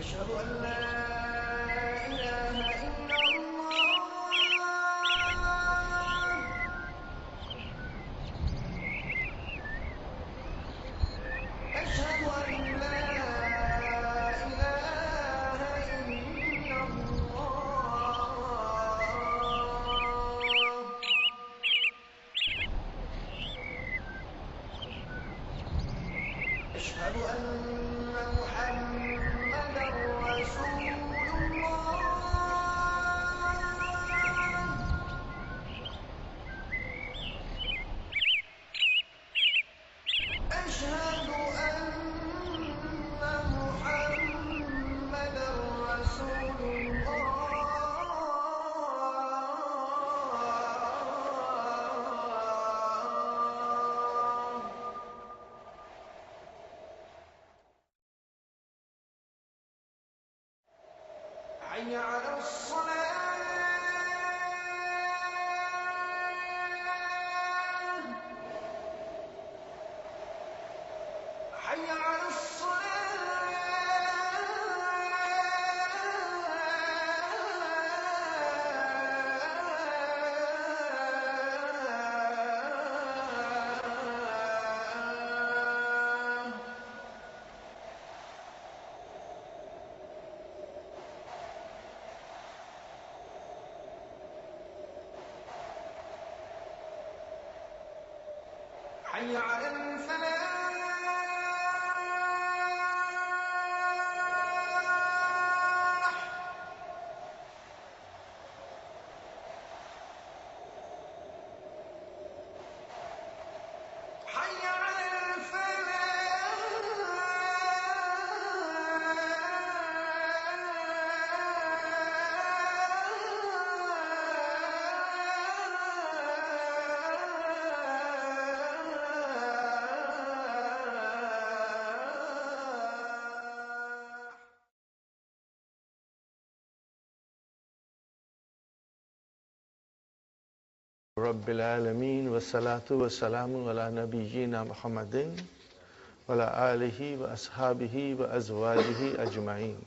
أشهد أن لا إله إلا الله أشهد أن لا إله إلا الله أشهد أن محمدا رسول الله أشهد أن محمدا رسول الله حي على الصلاة حي على الصلاة حي على الفلاح حي على رب العالمين والصلاة والسلام على نبينا محمد وعلى آله وأصحابه وأزواجه أجمعين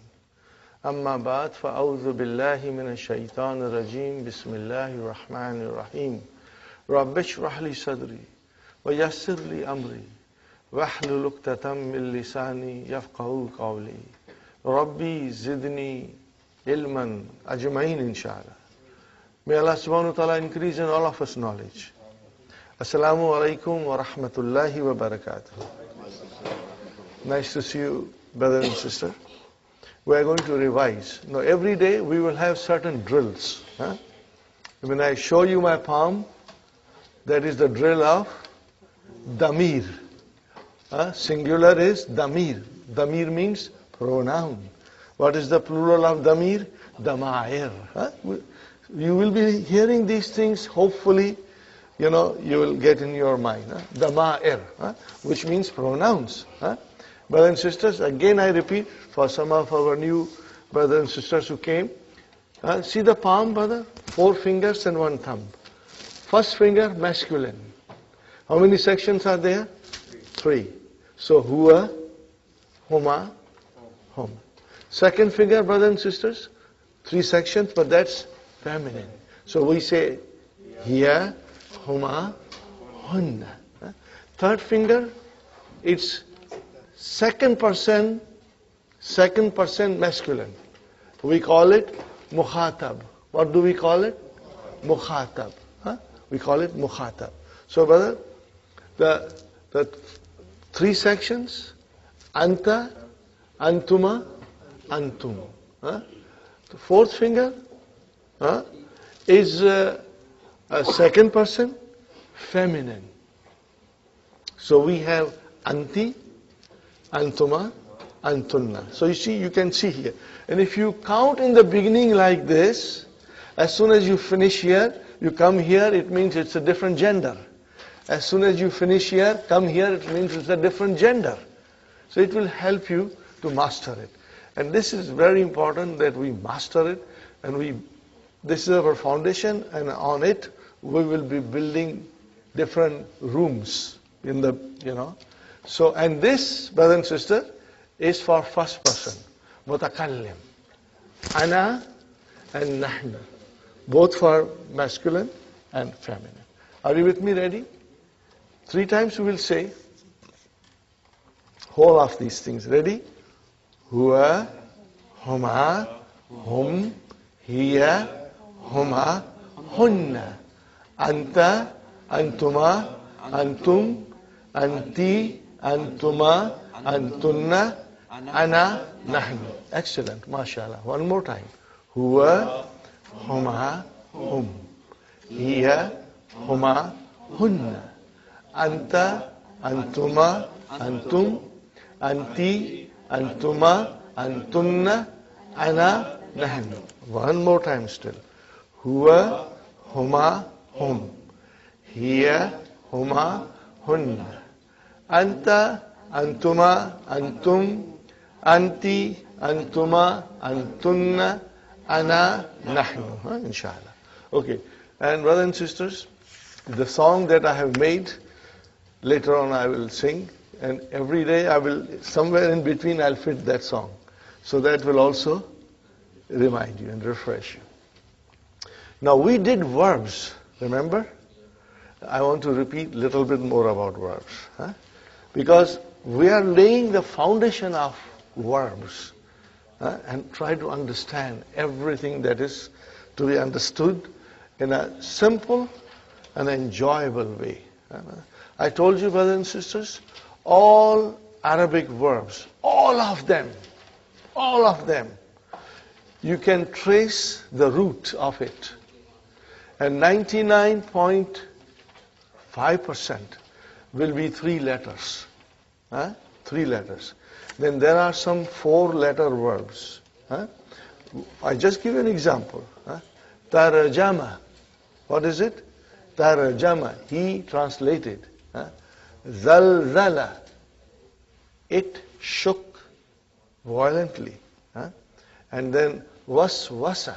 أما بعد فأعوذ بالله من الشيطان الرجيم بسم الله الرحمن الرحيم رب اشرح لي صدري ويسر لي أمري واحلل عقدة من لساني يفقهوا قولي ربي زدني علما أجمعين إن شاء الله. May Allah subhanahu wa ta'ala increase in all of us knowledge. Assalamu alaikum wa rahmatullahi wa barakatuh. Nice to see you, brother and sister. We are going to revise. Now every day we will have certain drills. When I show you my palm, that is the drill of damir. Singular is damir. Damir means pronoun. What is the plural of damir? Damair. You will be hearing these things, hopefully, you will get in your mind. Dama'ir, which means pronouns. Brothers and sisters, again I repeat, for some of our new brothers and sisters who came, see the palm, brother? 4 fingers and 1 thumb. First finger, masculine. How many sections are there? 3. So, huwa, huma, hum. Second finger, brothers and sisters, 3 sections, but that's feminine. So we say hiya, huma, hunna. Third finger, it's second person masculine. We call it mukhatab. What do we call it? Mukhatab. We call it mukhatab. So brother, the 3 sections, anta, antuma, antum. The 4th finger is a second person, feminine. So we have anti, antuma, antunna. So you can see here. And if you count in the beginning like this, as soon as you finish here, you come here, it means it's a different gender. As soon as you finish here, come here, it means it's a different gender. So it will help you to master it. And this is very important that we master it, and this is our foundation, and on it we will be building different rooms in the, So, and this, brother and sister, is for first person, mutakallim. Ana and nahnu, both for masculine and feminine. Are you with me? Ready? 3 times we will say whole of these things. Ready? Huwa, huma, hum, hiya, huma, hunna, anta, antuma, antum, anti, antuma, antunna, ana, nahnu. Excellent, mashallah. One more time. Huwa, huma, hum, hiya, huma, hunna, anta, antuma, antum, anti, antuma, antunna, ana, nahnu. One more time still. Huwa, huma, hum, hiya, huma, hunna, anta, antuma, antum, anti, antuma, antunna, ana, nahnu. Inshallah. Okay. And brothers and sisters, the song that I have made, later on I will sing, and every day I will, somewhere in between I'll fit that song. So that will also remind you and refresh you. Now we did verbs, remember? I want to repeat a little bit more about verbs. Because we are laying the foundation of verbs and try to understand everything that is to be understood in a simple and enjoyable way. I told you, brothers and sisters, all Arabic verbs, all of them, you can trace the root of it. And 99.5% will be 3 letters. 3 letters. Then there are some 4-letter verbs. I just give you an example. Tarjama. What is it? Tarjama. He translated. Zalzala. It shook violently. And then waswasa.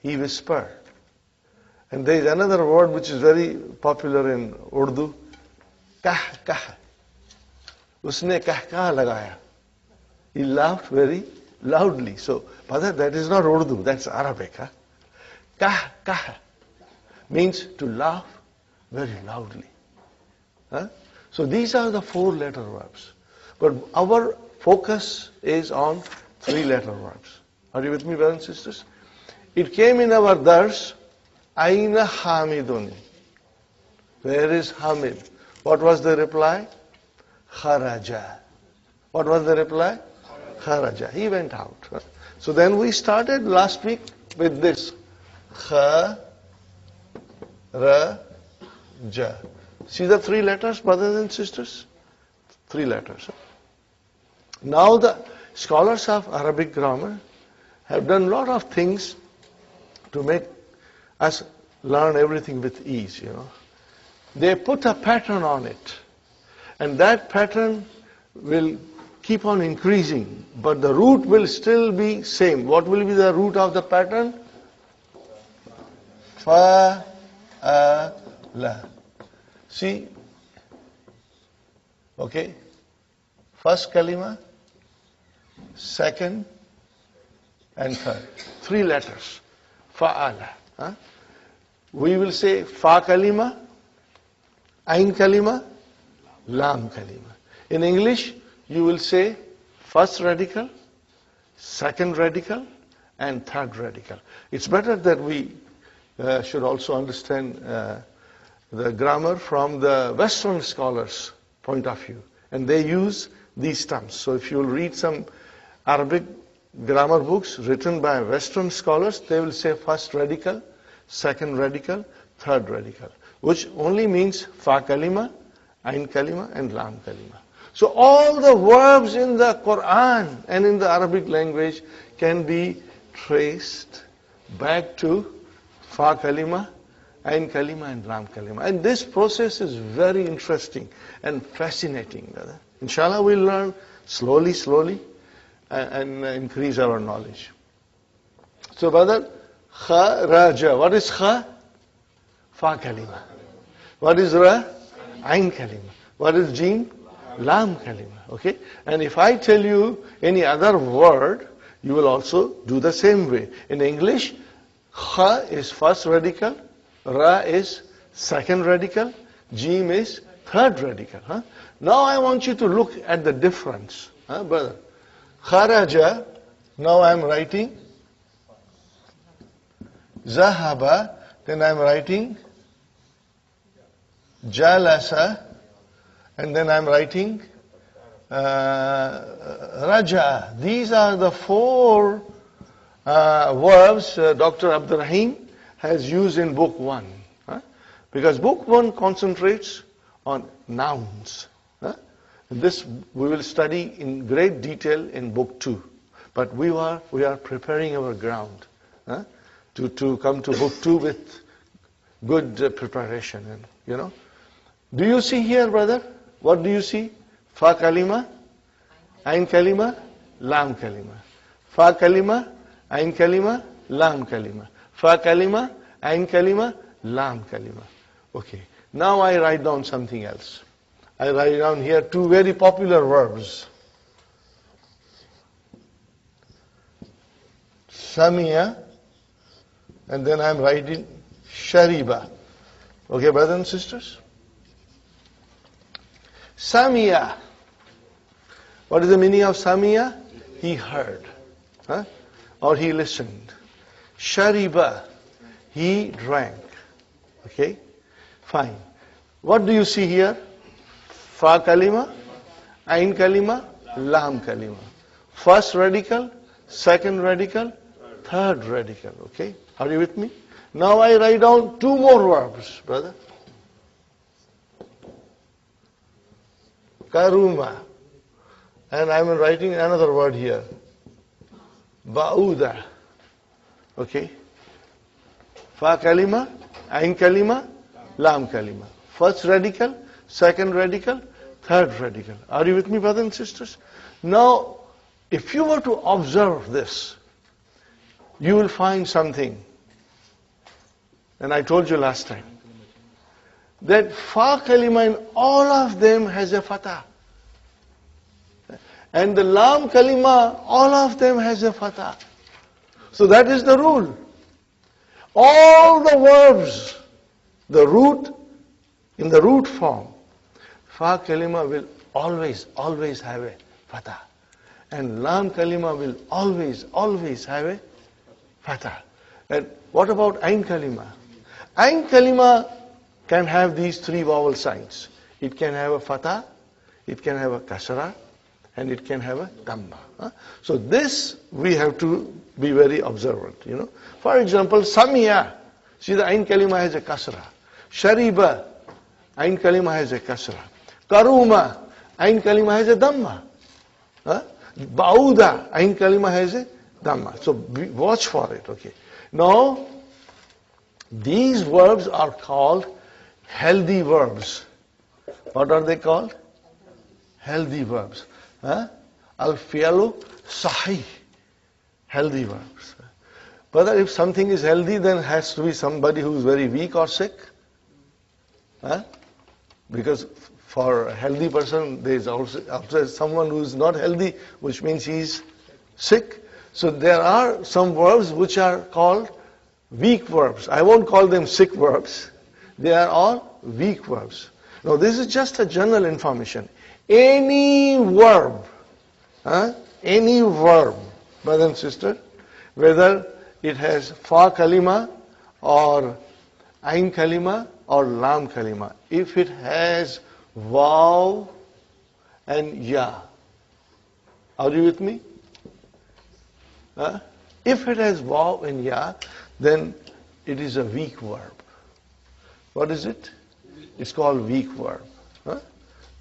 He whispered. And there is another word which is very popular in Urdu. Kah kah. Usne kah kah lagaya. He laughed very loudly. So, brother, that is not Urdu, that's Arabic. Kah kah means to laugh very loudly. So these are the 4-letter verbs. But our focus is on 3-letter verbs. Are you with me, brothers and sisters? It came in our dars, Aina Hamidun. Where is Hamid? What was the reply? Kharaja. What was the reply? Kharaja. He went out. So then we started last week with this. Kharaja. See the 3 letters, brothers and sisters? 3 letters. Now the scholars of Arabic grammar have done a lot of things to make us learn everything with ease, They put a pattern on it. And that pattern will keep on increasing. But the root will still be same. What will be the root of the pattern? Fa, a, la. See? Okay? First kalima, second, and third. 3 letters. Fa'ala. We will say fa kalima, ain kalima, lam kalima. In English, you will say first radical, second radical, and third radical. It's better that we should also understand the grammar from the Western scholars' point of view. And they use these terms. So if you'll read some Arabic grammar books written by Western scholars, they will say first radical, second radical, third radical, which only means fa kalima, ain kalima, and lam kalima. So all the verbs in the Quran and in the Arabic language can be traced back to fa kalima, ain kalima, and lam kalima. And this process is very interesting and fascinating, brother. Inshallah, we'll learn slowly, and increase our knowledge. So, brother, kharaja. What is kha? Fa kalima. What is ra? Ain kalima. What is jim? Lam kalima. Okay? And if I tell you any other word, you will also do the same way. In English, kha is first radical, ra is second radical, jim is third radical. Huh? Now I want you to look at the difference. Brother. Kharaja, now I am writing Zahaba, then I am writing Jalasa, and then I am writing Raja. These are the four verbs Dr. Abdurrahim has used in book 1. Because book 1 concentrates on nouns. This we will study in great detail in book 2. But we are preparing our ground to come to book 2 with good preparation. And do you see here, brother? What do you see? Fa kalima, ain kalima, lam kalima. Fa kalima, ain kalima, lam kalima. Fa kalima, ain kalima, lam kalima. Okay. Now I write down something else. I write down here two very popular verbs. Samia, and then I am writing Shariba. Okay, brothers and sisters? Samia. What is the meaning of Samia? He heard. Or he listened. Shariba. He drank. Okay? Fine. What do you see here? Fa kalima, ain kalima, lam kalima. First radical, second radical, third radical. Okay? Are you with me? Now I write down two more verbs, brother. Karuma. And I am writing another word here. Ba'uda. Okay? Fa kalima, ain kalima, lam kalima. First radical, second radical, third radical. Are you with me, brothers and sisters? Now, if you were to observe this, you will find something. And I told you last time that fa kalima in all of them has a fatah. And the lam kalima, all of them has a fatah. So that is the rule. All the verbs, the root, in the root form, fa kalima will always have a fatah. And lam kalima will always have a fatah. And what about ain kalima? Ain kalima can have these three vowel signs. It can have a fatah, it can have a kasra, and it can have a dhamma. So this we have to be very observant. For example, Samia. See, the ain kalima has a kasra. Shariba, ain kalima has a kasra. Karuma, ain kalima has a dhamma. Ba'uda, ain kalima has a dhamma. So watch for it. Okay. Now, these verbs are called healthy verbs. What are they called? Healthy verbs. Al-fi'lu sahih. Healthy verbs. But if something is healthy, then it has to be somebody who is very weak or sick. Because for a healthy person, there is also someone who is not healthy, which means he is sick. So there are some verbs which are called weak verbs. I won't call them sick verbs. They are all weak verbs. Now this is just a general information. Any verb, brother and sister, whether it has fa kalima or ain kalima or lam kalima, if it has vav and ya, are you with me? If it has vav and ya, then it is a weak verb. What is it? It's called weak verb.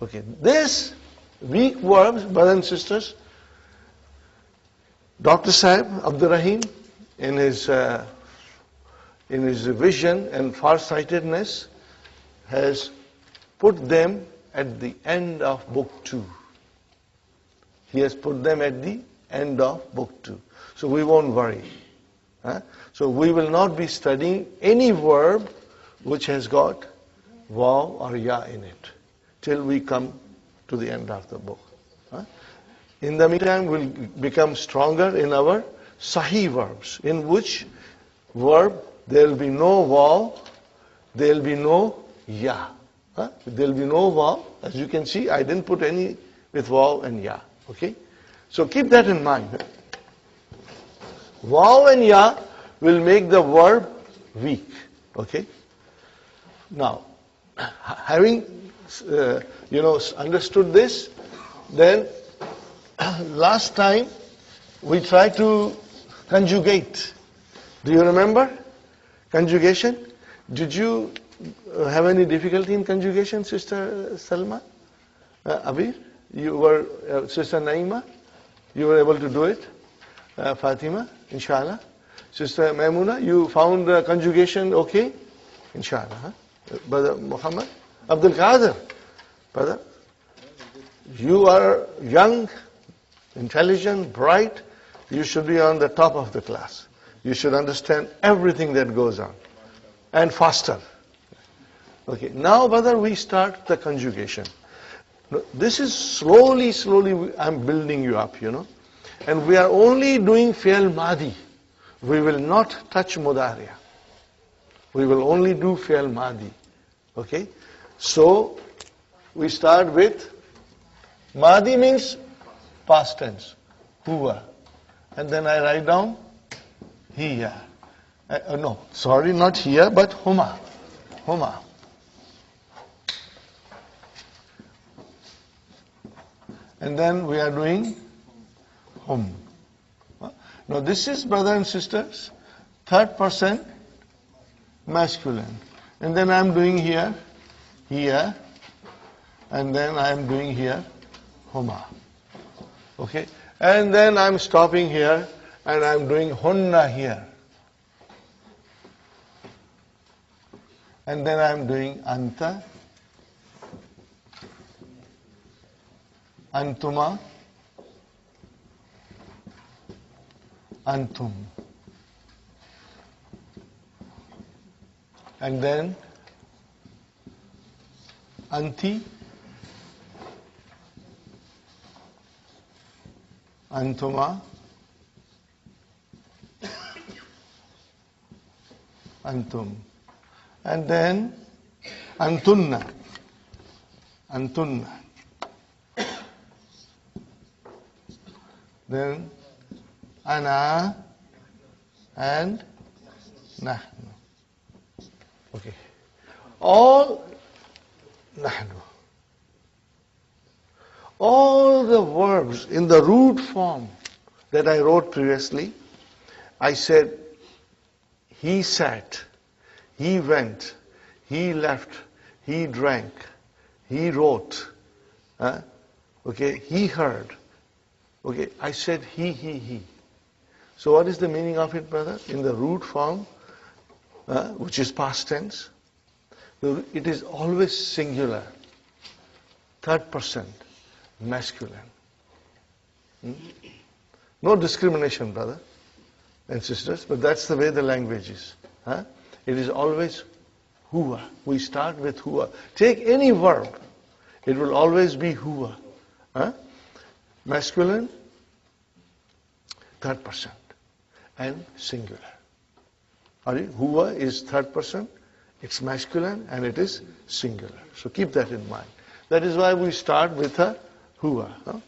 Okay, this weak verbs, brothers and sisters, Dr. Saib Abdurrahim, in his in his vision and farsightedness, has put them at the end of book 2. He has put them at the end of book 2. So we won't worry. So we will not be studying any verb which has got waw or ya in it till we come to the end of the book. In the meantime, we'll become stronger in our sahih verbs, in which verb there will be no waw, there will be no ya. There will be no waw. As you can see, I didn't put any with waw and ya. Okay? So keep that in mind. Waw and ya will make the verb weak. Okay? Now, having understood this, then last time we tried to conjugate. Do you remember conjugation? Did you have any difficulty in conjugation, Sister Salma? Abir? You were, Sister Naima? You were able to do it? Fatima? Inshallah. Sister Maimuna, you found conjugation okay? Inshallah. Huh? Brother Muhammad? Abdul Qadir? Brother? You are young, intelligent, bright. You should be on the top of the class. You should understand everything that goes on. And faster. Okay, now brother, we start the conjugation. This is slowly, I'm building you up, And we are only doing fi'l madi. We will not touch mudariya. We will only do fi'l madi. Okay? So, we start with madi means past tense. Huwa. And then I write down hiya. No, sorry, not here, but huma. Huma. And then we are doing hum. Now this is, brother and sisters, third person masculine. And then I am doing here, and then I am doing here, huma. Okay? And then I am stopping here, and I am doing hunna here. And then I am doing anta, antuma, antum. And then anti, antuma, antum. And then antunna, antunna. Then ana and nahnu. Okay. All nahnu. All the verbs in the root form that I wrote previously, I said he sat, he went, he left, he drank, he wrote, okay, he heard. Okay, I said he. So what is the meaning of it, brother? In the root form, which is past tense, it is always singular, third person, masculine. No discrimination, brother and sisters, but that's the way the language is. It is always huwa. We start with huwa. Take any verb, it will always be huwa. Masculine, third person, and singular. Huwa is third person, it's masculine, and it is singular. So keep that in mind. That is why we start with a huwa.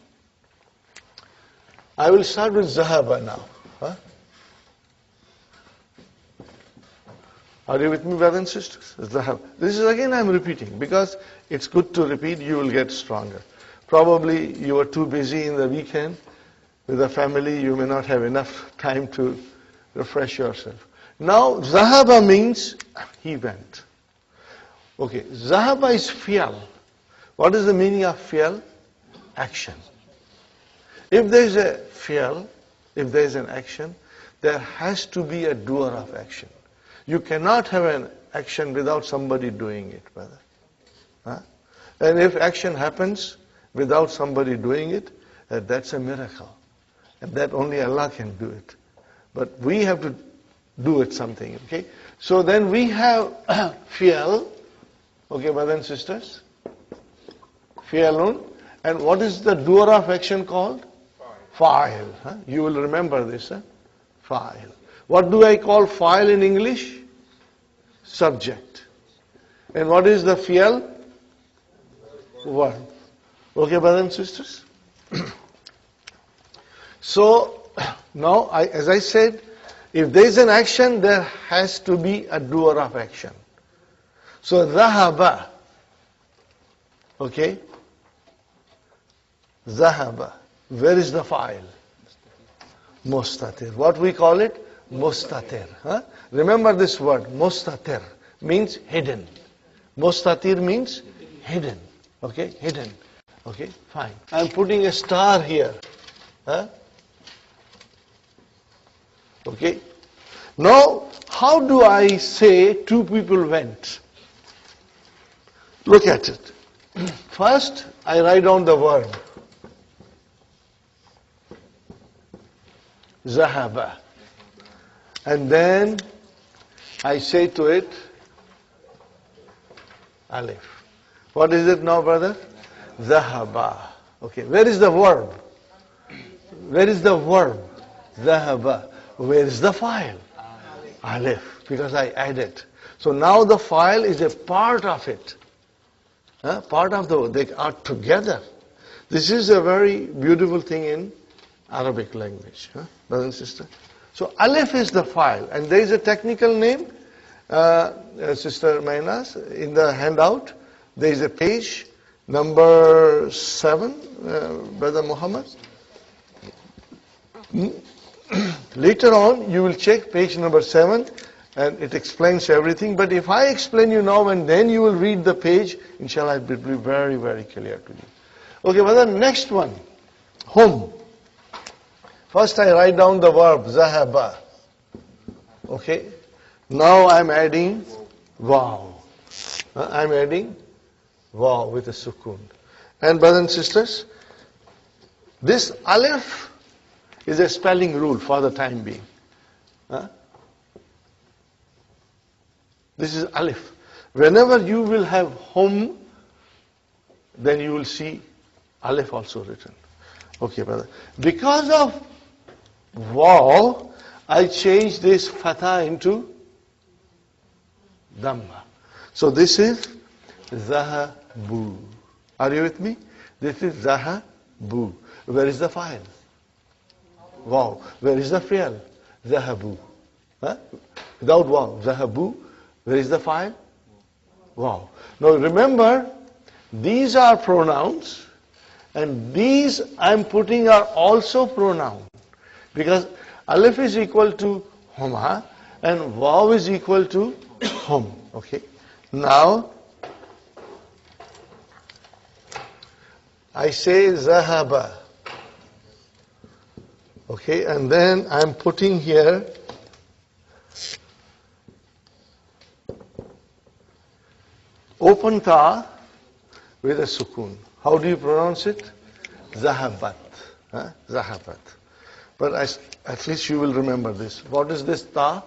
I will start with zahaba now. Are you with me, brothers and sisters? Zahab. This is again I'm repeating because it's good to repeat, you will get stronger. Probably you are too busy in the weekend with the family, you may not have enough time to refresh yourself. Now, zahaba means he went. Okay, zahaba is fi'al. What is the meaning of fi'al? Action. If there is a fi'al, if there is an action, there has to be a doer of action. You cannot have an action without somebody doing it, brother. Huh? And if action happens without somebody doing it, that's a miracle. And that only Allah can do it. But we have to do it something, okay? So then we have fi'al, okay, brothers and sisters? Fi'alun. And what is the doer of action called? Fa'il. Huh? You will remember this, huh? Fa'il. What do I call fa'il in English? Subject. And what is the fi'al? Verb. Okay, brothers and sisters? So, now, as I said, if there is an action, there has to be a doer of action. So, dhahaba. Okay? Dhahaba. Where is the fa'il? Mustatir. What we call it? Mustatir. Huh? Remember this word, mustatir, means hidden. Mustatir means hidden. Okay, hidden. Okay, fine. I'm putting a star here. Huh? Okay. Now, how do I say two people went? Look at it. First, I write down the verb. Zahaba. And then I say to it, alif. What is it now, brother? Zahaba. Okay, where is the verb? Where is the verb? Zahaba. Where is the file? Alif. Because I added. So now the file is a part of it. Part of they are together. This is a very beautiful thing in Arabic language, brother and sister. So alif is the file, and there is a technical name, Sister Mainas, in the handout. There is a page number 7, Brother Muhammad. Later on, you will check page number 7, and it explains everything. But if I explain you now and then you will read the page, inshallah, it will be very, very clear to you. Okay, brother, next one. Hum. First I write down the verb, zahaba. Okay. Now I'm adding wow. I'm adding wow with a sukun. And brothers and sisters, this alif is a spelling rule for the time being. This is alif. Whenever you will have hum, then you will see alif also written. Okay, brother. Because of wow, I change this fatha into dhamma. So this is zahabu. Are you with me? This is zahabu. Where is the file? Wow. Where is the fi'al? Zahabu. Without wow. Zahabu. Where is the file? Wow. Now remember, these are pronouns, and these I'm putting are also pronouns. Because alif is equal to huma and waw is equal to hum. Okay. Now I say zahaba. Okay, and then I'm putting here open ta with a sukun. How do you pronounce it? Zahabat. Zahabat. But at least you will remember this. What is this ta?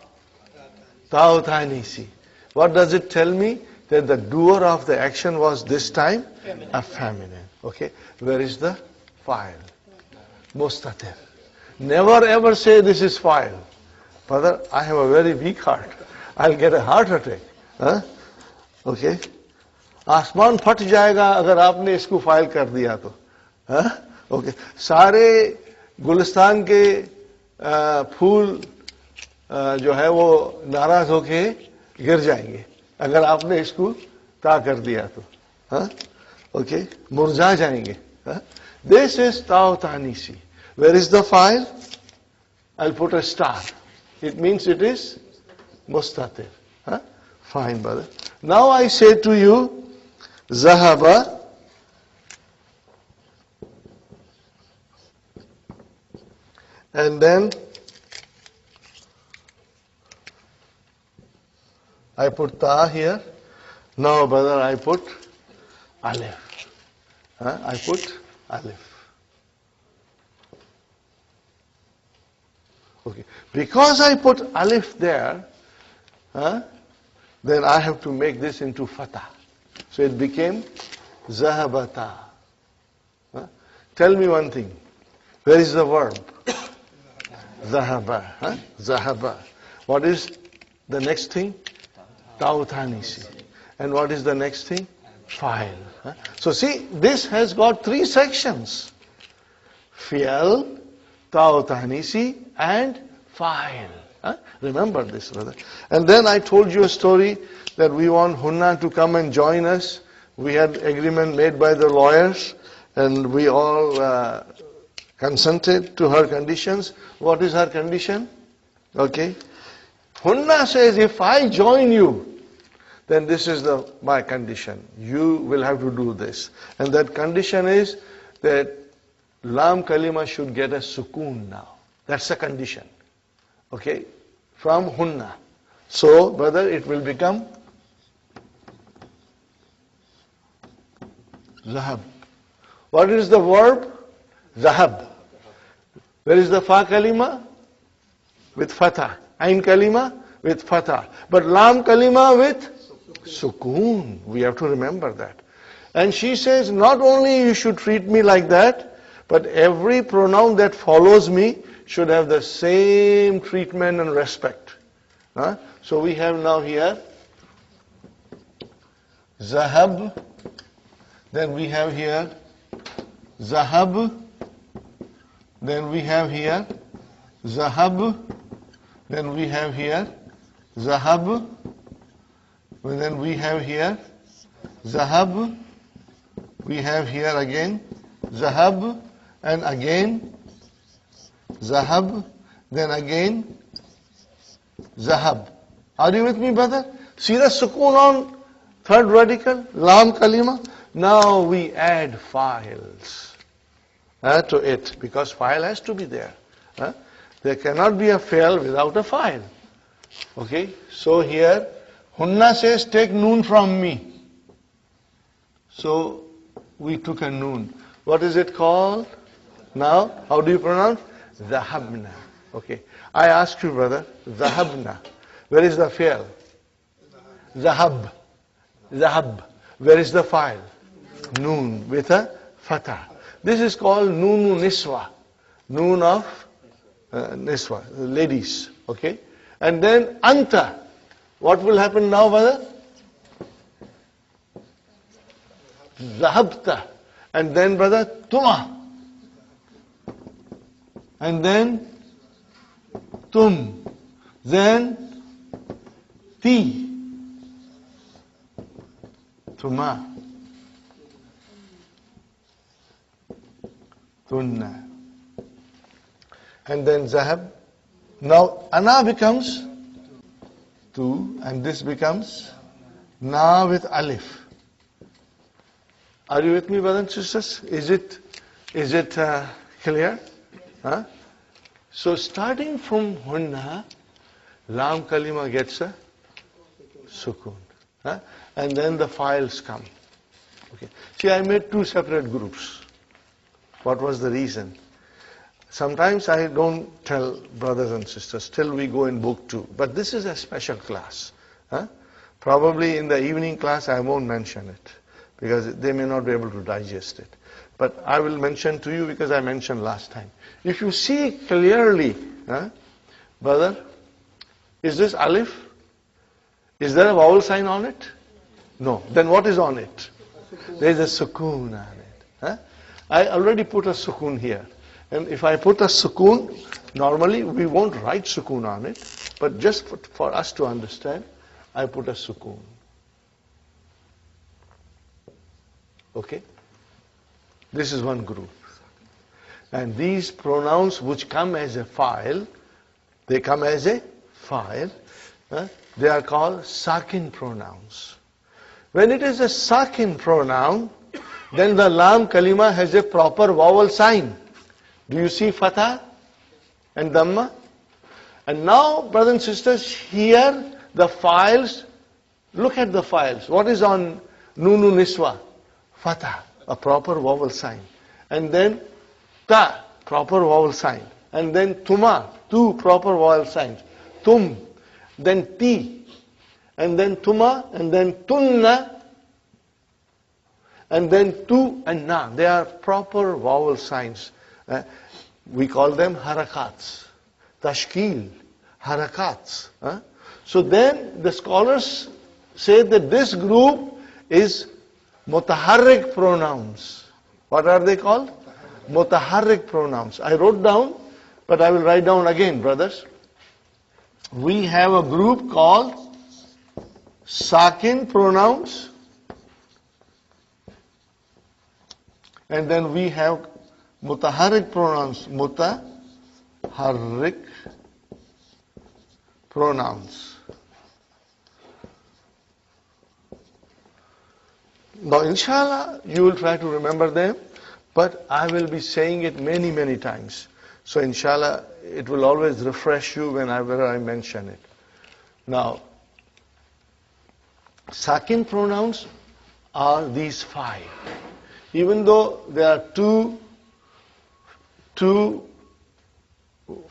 Ta'utanisi. What does it tell me? That the doer of the action was this time a feminine. Okay. Where is the file? Mustatir. Never ever say this is file. Brother, I have a very weak heart. I'll get a heart attack. Okay. आसमान फट जाएगा अगर आपने इसको file कर दिया तो. Okay. सारे गुलिस्तान के फूल जो है वो नाराज होके गिर जाएंगे अगर आपने इसको ता कर दिया तो. ओके. मुरझा जाएंगे. This is ta'utanisi. Where is the file? I'll put a star. It means it is mustatir. Fine, brother. Now I say to you, Zahaba and then I put ta here. Now, brother, I put alif. I put alif. Okay. Because I put alif there, then I have to make this into fatah. So it became zahabata. Tell me one thing. Where is the verb? Zahaba. Zahaba. What is the next thing? Tautanisi. And what is the next thing? File. So see, this has got three sections. Fi'al, Tautanisi, and file. Remember this, brother. And then I told you a story that we want Hunna to come and join us. We had agreement made by the lawyers, and we all consented to her conditions. What is her condition? Okay. Hunna says, if I join you, then this is my condition. You will have to do this. And that condition is that Lam Kalima should get a sukoon now. That's the condition. Okay? From Hunna. So, brother, it will become Zahab. What is the verb? Zahab. Where is the Fa Kalima? With Fatah. Ain Kalima? With Fatah. But Lam Kalima with Sukoon. We have to remember that. And she says, not only you should treat me like that, but every pronoun that follows me should have the same treatment and respect. So we have now here Zahab. Then we have here Zahab. Then we have here Zahab. Then we have here Zahab. And then we have here Zahab. We have here again Zahab. And again Zahab. Then again Zahab. Are you with me, brother? See the sukoon on third radical, Lam Kalima. Now we add files to it, because file has to be there. There cannot be a fi'l without a file. Okay? So here, Hunna says, take noon from me. So we took a noon. What is it called? Now, how do you pronounce? Zahabna. Okay. I ask you, brother, Zahabna. Where is the fi'l? Zahab. Zahab. Where is the file? Noon with a fatah. This is called Noonu Niswa. Noon of Niswa, ladies. Okay? And then Anta. What will happen now, brother? Zahabta. And then, brother, Tuma. And then Tum. Then Ti. Tuma. Tunna. And then Zahab. Now Ana becomes Tu, and this becomes Na with Alif. Are you with me, brothers and sisters? Is it clear? So starting from Hunna, Lam Kalima gets a Sukoon. And then the files come. Okay. See, I made two separate groups. What was the reason? Sometimes I don't tell brothers and sisters till we go in book 2. But this is a special class. Probably in the evening class I won't mention it, because they may not be able to digest it. But I will mention to you because I mentioned last time. If you see clearly, brother, is this alif? Is there a vowel sign on it? No. Then what is on it? There is a sukoon on it. I already put a sukoon here. And if I put a sukoon, normally we won't write sukoon on it. But just for us to understand, I put a sukoon. Okay? This is one group. And these pronouns which come as a file, they come as a file. They are called sakin pronouns. When it is a sakin pronoun, then the Lam Kalima has a proper vowel sign. Do you see Fatah and Dhamma? And now, brothers and sisters, here the files look at the files. What is on Nunu Niswa? Fatah, a proper vowel sign. And then Ta, proper vowel sign. And then Tuma, two proper vowel signs. Tum, then Ti, and then Tuma, and then Tunna, and then Tu and Na. They are proper vowel signs. We call them harakats. Tashkil, harakats. So then the scholars say that this group is mutaharrik pronouns. What are they called? Mutaharrik pronouns. I wrote down, but I will write down again, brothers. We have a group called sakin pronouns, and then we have mutaharrik pronouns. Mutaharrik pronouns. Now, inshallah, you will try to remember them, but I will be saying it many, many times. So, inshallah, it will always refresh you whenever I mention it. Now, sakin pronouns are these 5. Even though there are two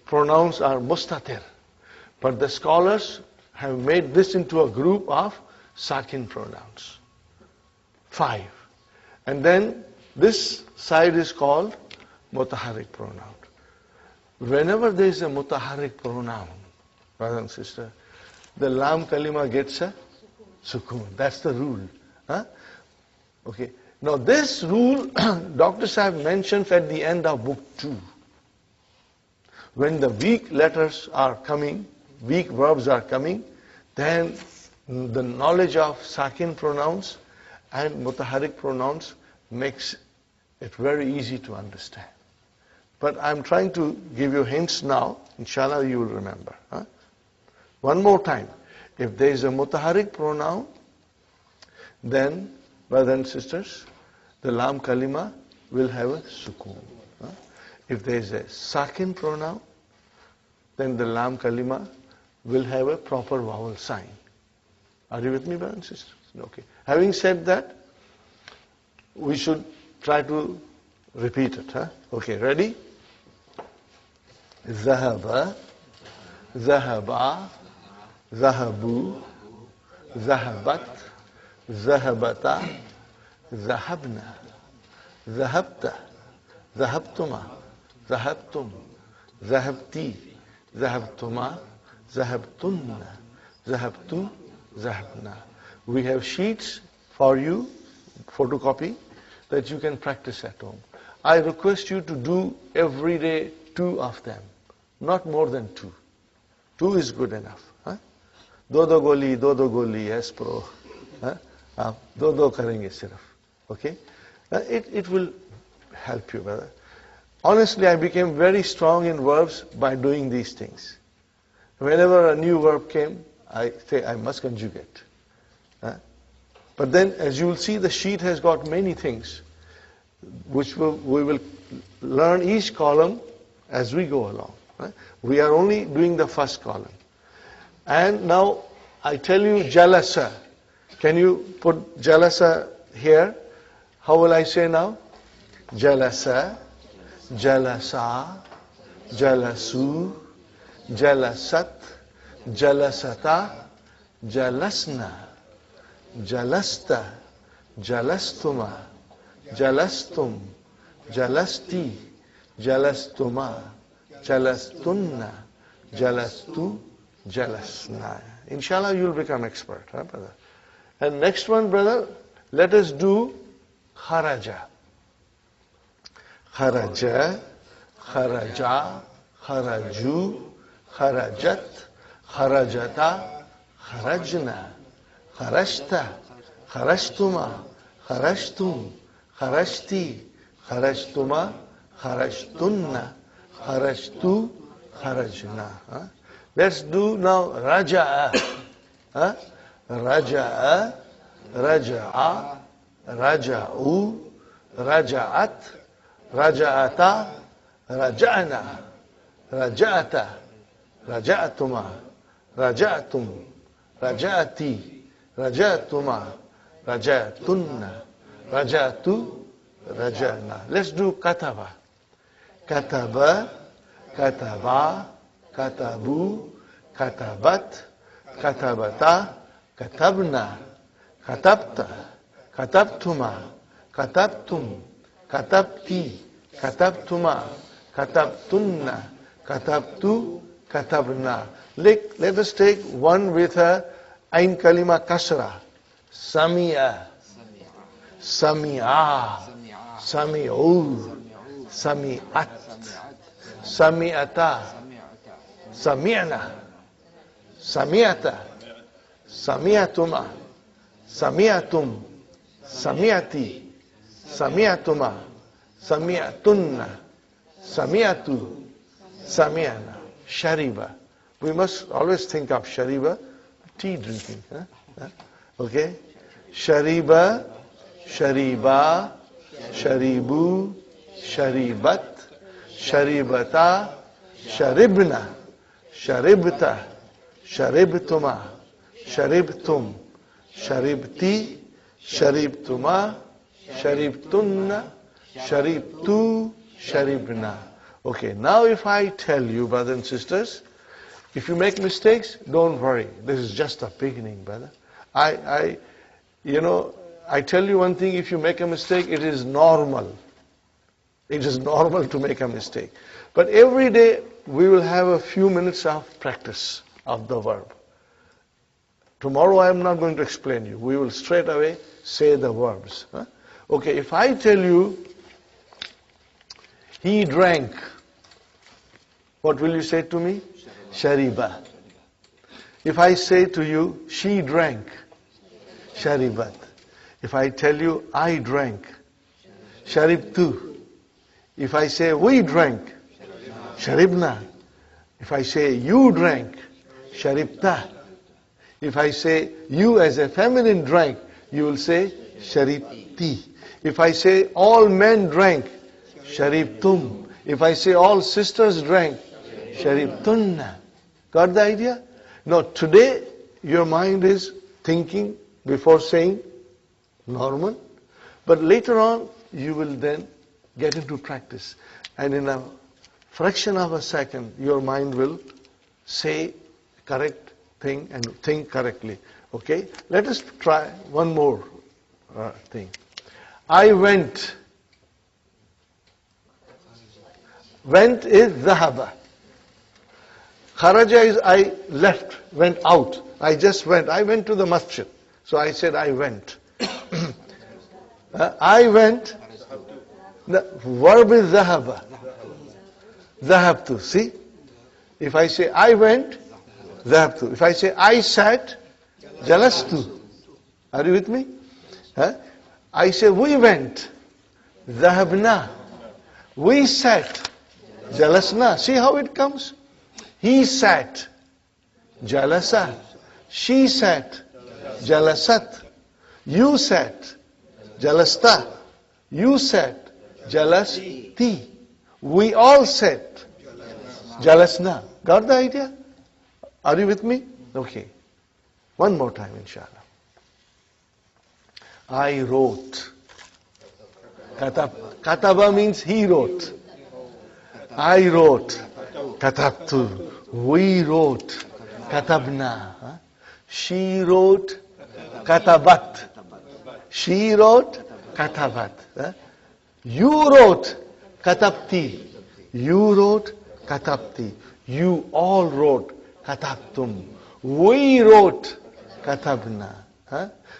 pronouns are mustatir, but the scholars have made this into a group of sakin pronouns. 5. And then this side is called mutaharrik pronoun. Whenever there is a mutaharrik pronoun, brothers and sisters, the lam kalima gets a sukoon. That's the rule. Okay. Now this rule, Dr. Sahib mentions at the end of book 2. When the weak letters are coming, weak verbs are coming, then the knowledge of sakin pronouns and mutaharrik pronouns makes it very easy to understand. But I'm trying to give you hints now. Inshallah, you will remember. One more time. If there is a mutaharrik pronoun, then, brothers and sisters, the lam kalima will have a sukoon. If there is a sakin pronoun, then the lam kalima will have a proper vowel sign. Are you with me, brothers and sisters? Okay. Having said that, we should try to repeat it. Okay, ready? Zahaba, zahaba, zahabu, zahabat, zahabata, zahabna, zahabta, zahabtuma, zahabtum, zahabti, zahabtuma, zahabtunna, zahabtu, zahabna. We have sheets for you, photocopy, that you can practice at home. I request you to do every day 2 of them, not more than 2. 2 is good enough. Do goli, yes, pro. Do karenge sirf. Okay? It will help you, brother. Honestly, I became very strong in verbs by doing these things. Whenever a new verb came, I say I must conjugate. But then, as you will see, the sheet has got many things, which we will learn each column as we go along. We are only doing the first column. And now, I tell you jalasa. Can you put jalasa here? How will I say now? Jalasa, jalasa, jalasu, jalasat, jalasata, jalasna, jalasta, jalastuma, jalastum, jalasti, jalastuma, jalastunna, jalastu, jalasna. Inshallah, you will become expert, brother. And next one, brother, let us do kharaja. Kharaja, kharaja, kharaju, kharajat, kharajata, kharajna, kharashta, kharashtuma, kharashtum, kharashti, kharashtuma, kharashtunna, kharashtu, kharajna. Let's do now raja'a. Raja'a, raja'a, raja'u, raja'at, raja'ata, raja'na, raja'ata, raja'tuma, raja'tum, raja'ati, rajatuma, rajatunna, rajatu, rajana. Let's do kataba. Kataba, kataba, katabu, katabat, katabata, katabna, katabta, katabtuma, katabtum, katabti, katabtuma, katabtunna, katabtu, katabna. Let us take one with a ain kalima kasra. Samia, samia, sami'u, sami'at, sami'ata, sami'na, sami'ata, sami'atuma, sami'atum, sami'ati, sami'atuma, sami'atunna, sami'atu, sami'ana. Shariba. We must always think of shariba, tea drinking. Okay? Shariba, shariba, sharibu, sharibat, sharibata, sharibna, sharibta, sharibtuma, sharibtum, sharibti, sharibtuma, sharibtunna, sharibtu, sharibna. Okay, now if I tell you, brothers and sisters, if you make mistakes, don't worry. This is just the beginning, brother. I tell you one thing, if you make a mistake, it is normal. It is normal to make a mistake. But every day, we will have a few minutes of practice of the verb. Tomorrow, I am not going to explain you. We will straight away say the verbs. Okay, if I tell you, he drank, what will you say to me? Shariba. If I say to you, she drank, sharibat. If I tell you, I drank, sharibtu. If I say, we drank, sharibna. If I say, you drank, sharibta. If I say, you as a feminine drank, you will say, sharibti. If I say, all men drank, sharibtum. If I say, all sisters drank, sharibtunna. Got the idea? Now, today, your mind is thinking before saying normal. But later on, you will then get into practice. And in a fraction of a second, your mind will say correct thing and think correctly. Okay? Let us try one more thing. I went. Went is dhahaba. Kharaja is I left, went out. I just went. I went to the masjid. So I said I went. I went. The verb is dhahaba. Dhahabtu. See? If I say I went, dhahabtu. If I say I sat, jalastu. Are you with me? I say we went, dhahabna. We sat, jalasna. See how it comes? He sat, jalasa. She sat, jalasat. You sat, jalasta. You sat, jalasti. We all sat, jalasna. Got the idea? Are you with me? Okay. One more time, inshallah. I wrote. Kataba means he wrote. I wrote. Katabtu. We wrote. Katabna. She wrote. Katabat. She wrote. Katabat. You wrote. Katabti. You wrote. Katabti. You all wrote. Katabtum. We wrote. Katabna.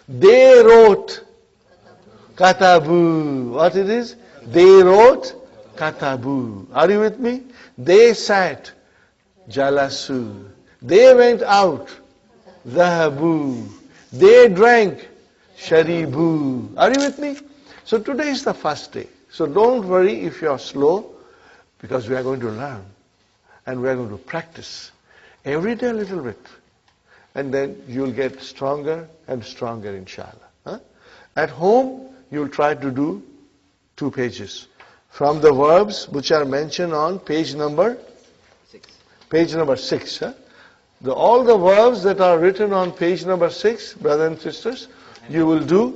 They wrote. Katabu. What it is? They wrote. Katabu. Are you with me? They sat. Jalasu. They went out. Dhahabu. They drank. Sharibu. Are you with me? So today is the first day. So don't worry if you are slow, because we are going to learn. And we are going to practice. Every day a little bit. And then you'll get stronger and stronger, inshallah. At home, you'll try to do 2 pages. From the verbs which are mentioned on page number 6. all the verbs that are written on page number 6, brothers and sisters, you will do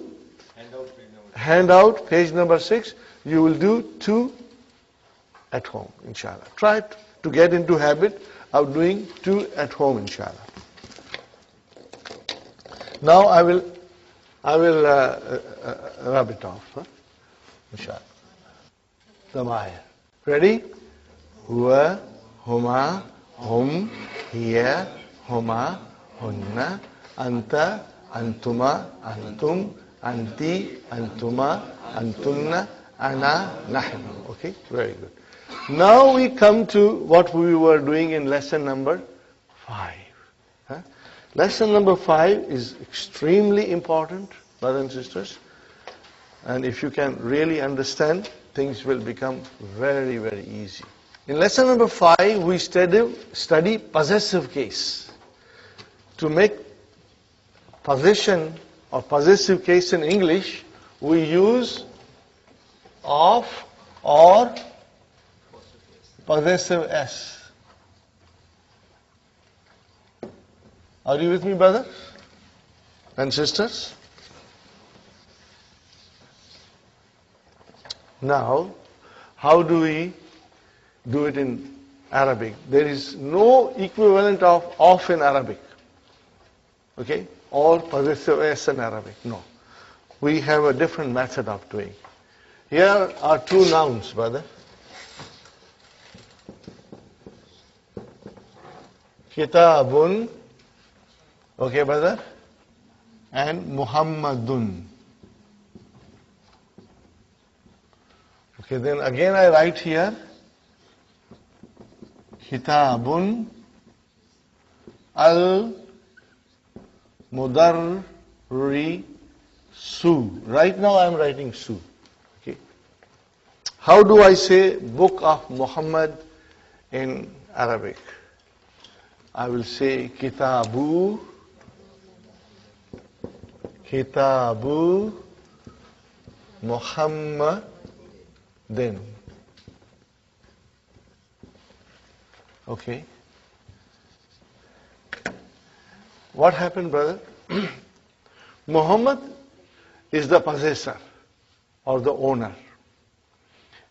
handout, page number 6, you will do 2 at home, inshallah. Try to get into habit of doing 2 at home, inshallah. Now I will rub it off, inshallah. Damaya. Ready? Huwa, huma, hum, hiya, huma, hunna, anta, antuma, antum, anti, antuma, antunna, ana, nahnu. Okay, very good. Now we come to what we were doing in lesson number 5. Lesson number 5 is extremely important, brothers and sisters. And if you can really understand, things will become very, very easy. In lesson number 5, we study possessive case. To make possession or possessive case in English, we use of or possessive s. Are you with me, brothers and sisters? Now, how do we do it in Arabic? There is no equivalent of in Arabic. Okay? Or possessive s in Arabic. No. We have a different method of doing. Here are 2 nouns, brother. Kitabun. Okay, brother? And Muhammadun. Okay, then again I write here Kitabun al-Mudarrisu. Right now I am writing Su. Okay. How do I say book of Muhammad in Arabic? I will say Kitabu Muhammadin. Okay. What happened, brother? Muhammad is the possessor or the owner.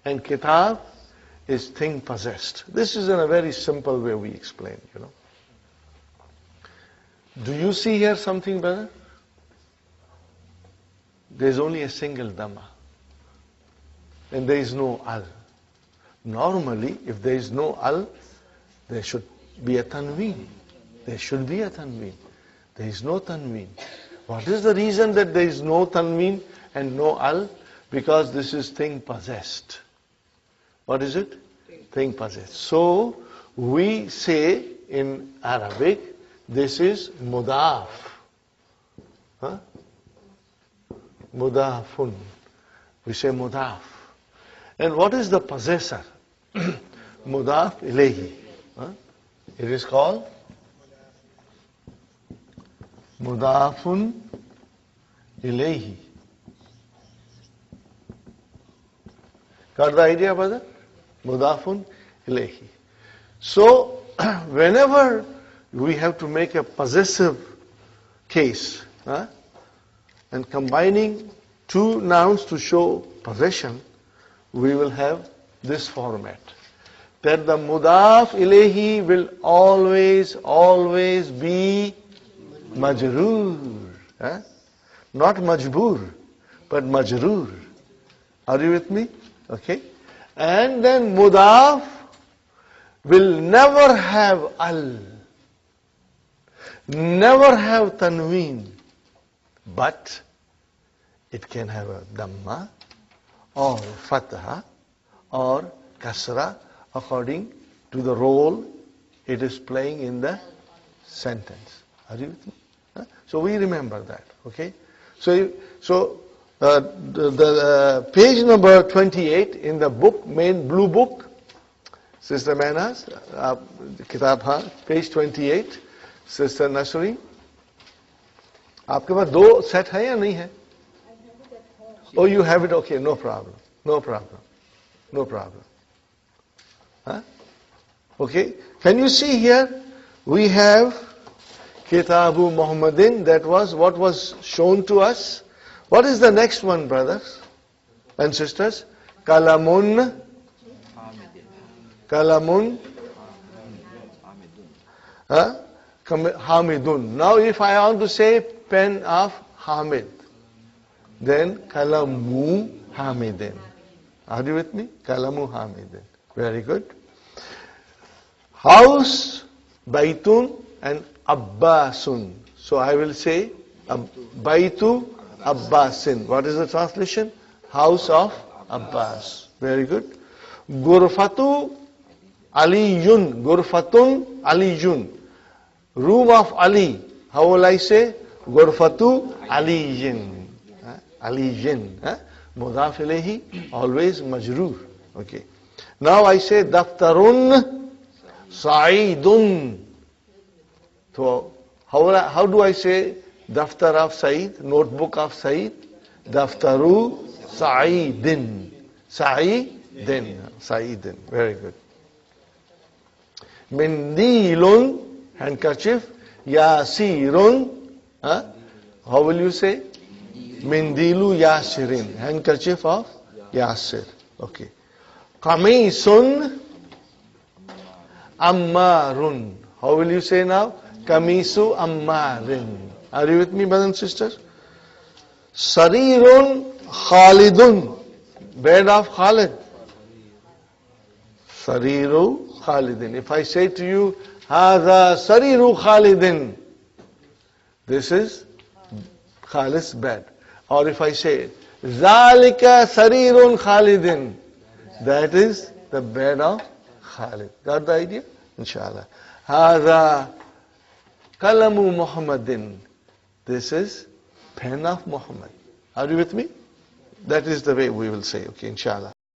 And Kitab is thing possessed. This is in a very simple way we explain, you know. Do you see here something, brother? There's only a single dhamma. And there is no al. Normally, if there is no al, there should be a tanween. There should be a tanween. There is no tanween. What is the reason that there is no tanween and no al? Because this is thing possessed. What is it? Thing possessed. So, we say in Arabic, this is mudaf. Huh? Mudafun. We say mudaf. And what is the possessor? Mudaf ilayhi. It is called Mudafun ilayhi. Got the idea, brother? Mudafun ilayhi. So, whenever we have to make a possessive case, and combining 2 nouns to show possession, we will have this format. That the mudaf ilayhi will always be majroor. Not majboor, but majroor. Are you with me? Okay. And then mudaf will never have al, never have tanween, but it can have a dhamma or fatha or kasra according to the role it is playing in the sentence. Are you with me? So we remember that. Okay. So the page number 28 in the book, main blue book, Sister Manas, Kitab page 28, Sister Nasri. आपके पास 2 set है या नहीं है? Oh, you have it. Okay, no problem. No problem. No problem. Okay. Can you see here? We have Kitabu Muhammadin. That was what was shown to us. What is the next one, brothers and sisters? Kalamun. Kalamun. Hamidun. Now if I want to say pen of Hamid, then Kalamu Hamidin. Are you with me? Kalamu Hamidin. Very good. House, Baitun and Abbasun. So I will say Baitu Abbasin. What is the translation? House of Abbas. Very good. Gurfatu Aliyun. Gurfatun Aliyun. Room of Ali. How will I say? Gurfatu Aliyin. Aliyin. Mudaf ilayhi, always majroor. Okay. Now I say Daftarun Sa'idun. So how do I say Daftar of Sa'id? Notebook of Sa'id? Daftaru Sa'idin. Sa'idin. Sa'idin. Very good. Mindilun. Handkerchief. Yasirun. How will you say? Mindilu Yasirin. Handkerchief of Yasir. Okay. Kamisun Ammarun. How will you say now? Kamisu Ammarin. Are you with me, brothers and sisters? Sarirun Khalidun. Bed of Khalid. Sariru Khalidin. If I say to you, Hadha Sariru Khalidin, this is Khalid's bed. Or if I say, Zalika Sarirun Khalidin, that is the bed of Khalid. Got the idea? Inshallah. Hadha Kalamu Muhammadin, this is pen of Muhammad. Are you with me? That is the way we will say, okay, inshallah.